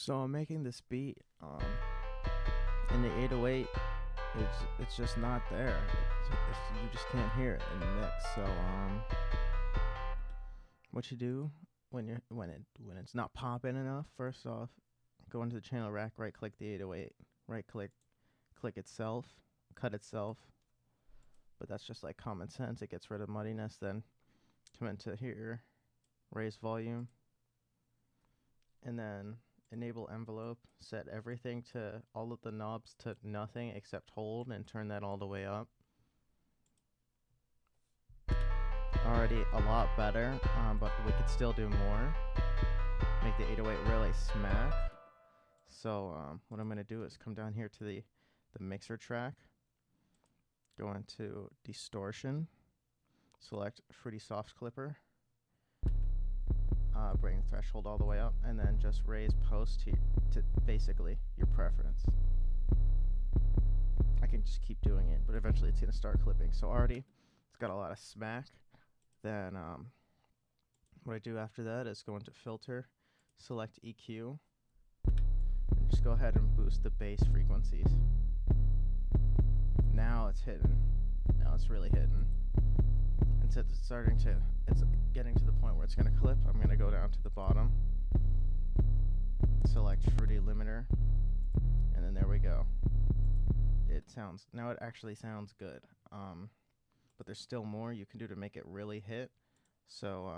So I'm making this beat, and the 808, it's just not there. You just can't hear it in the mix. So what you do when it's not popping enough? First off, go into the channel rack, right click the 808, right click itself, cut itself. But that's just like common sense. It gets rid of muddiness. Then come into here, raise volume, and then enable envelope, set everything to all of the knobs to nothing except hold, and turn that all the way up. Already a lot better, but we could still do more. Make the 808 really smack. So what I'm going to do is come down here to the mixer track, go into distortion, select Fruity Soft Clipper, bring threshold all the way up, and then just raise post to basically your preference. I can just keep doing it, but eventually it's going to start clipping. So already it's got a lot of smack. Then what I do after that is go into filter, select EQ, and just go ahead and boost the bass frequencies. Now it's hitting. Now it's really hitting. And since it's getting to the point where it's going to clip, I'm going to go down to the bottom, select Fruity Limiter, and then there we go. Now it actually sounds good. But there's still more you can do to make it really hit. So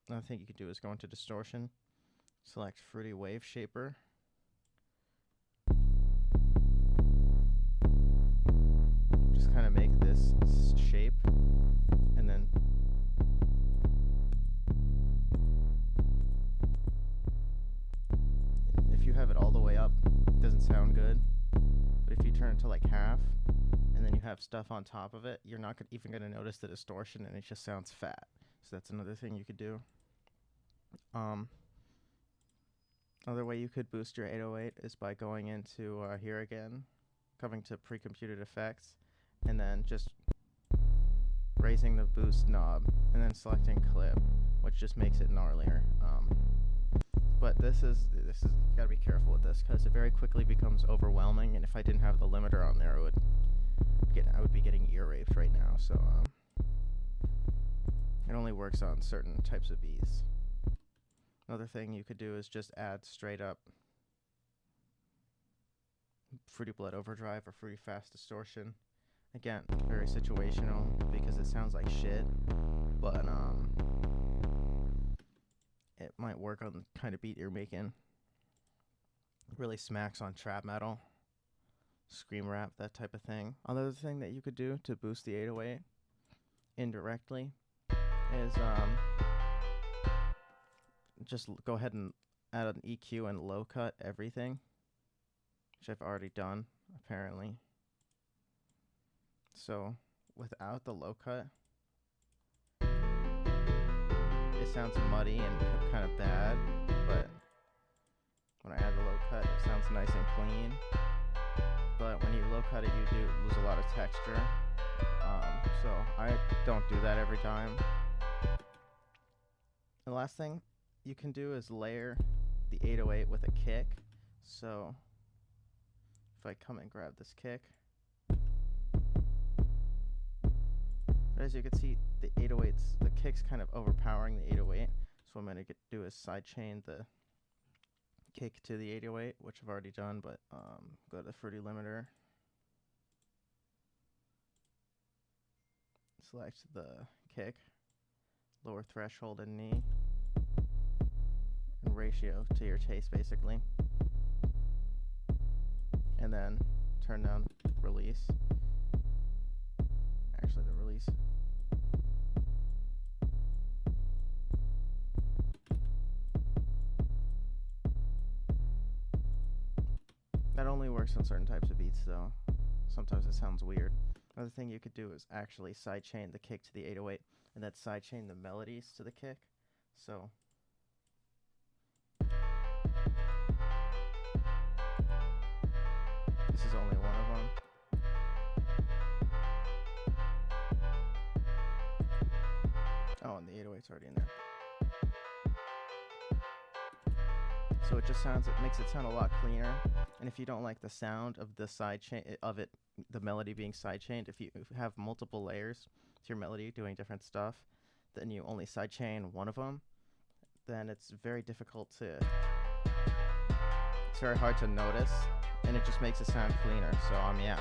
another thing you can do is go into distortion, select Fruity Wave Shaper, just kind of make this shape, and then if you have it all the way up, it doesn't sound good. But if you turn it to like half, and then you have stuff on top of it, you're not even going to notice the distortion, and it just sounds fat. So that's another thing you could do. Another way you could boost your 808 is by going into here again, coming to pre-computed effects, and then just raising the boost knob, and then selecting clip, which just makes it gnarlier. But this is you gotta be careful with this, because it very quickly becomes overwhelming, and if I didn't have the limiter on there, I would be getting ear raped right now. So it only works on certain types of beats. Another thing you could do is just add straight up Fruity Blood Overdrive or Fruity Fast Distortion. Again, very situational because it sounds like shit, but it might work on the kind of beat you're making. It really smacks on trap metal, scream rap, that type of thing. Another thing that you could do to boost the 808 indirectly is just go ahead and add an EQ and low cut everything, which I've already done apparently. So without the low cut, it sounds muddy and kind of bad, but when I add the low cut, it sounds nice and clean. But when you low cut it, you do lose a lot of texture. So I don't do that every time. The last thing you can do is layer the 808 with a kick. So if I come and grab this kick, as you can see, the kick's kind of overpowering the 808. So what I'm going to do is sidechain the kick to the 808, which I've already done, but go to the Fruity Limiter, select the kick, lower threshold and knee, and ratio to your taste basically, and then turn down release. Actually, the release. That only works on certain types of beats though. Sometimes it sounds weird. Another thing you could do is actually sidechain the kick to the 808, and then sidechain the melodies to the kick. So this is only one of them. Oh, and the 808's already in there. So it just makes it sound a lot cleaner. And if you don't like the sound of the sidechain of it, the melody being sidechained, if you have multiple layers to your melody doing different stuff, then you only sidechain one of them, then it's very difficult to, it's very hard to notice, and it just makes it sound cleaner. So yeah.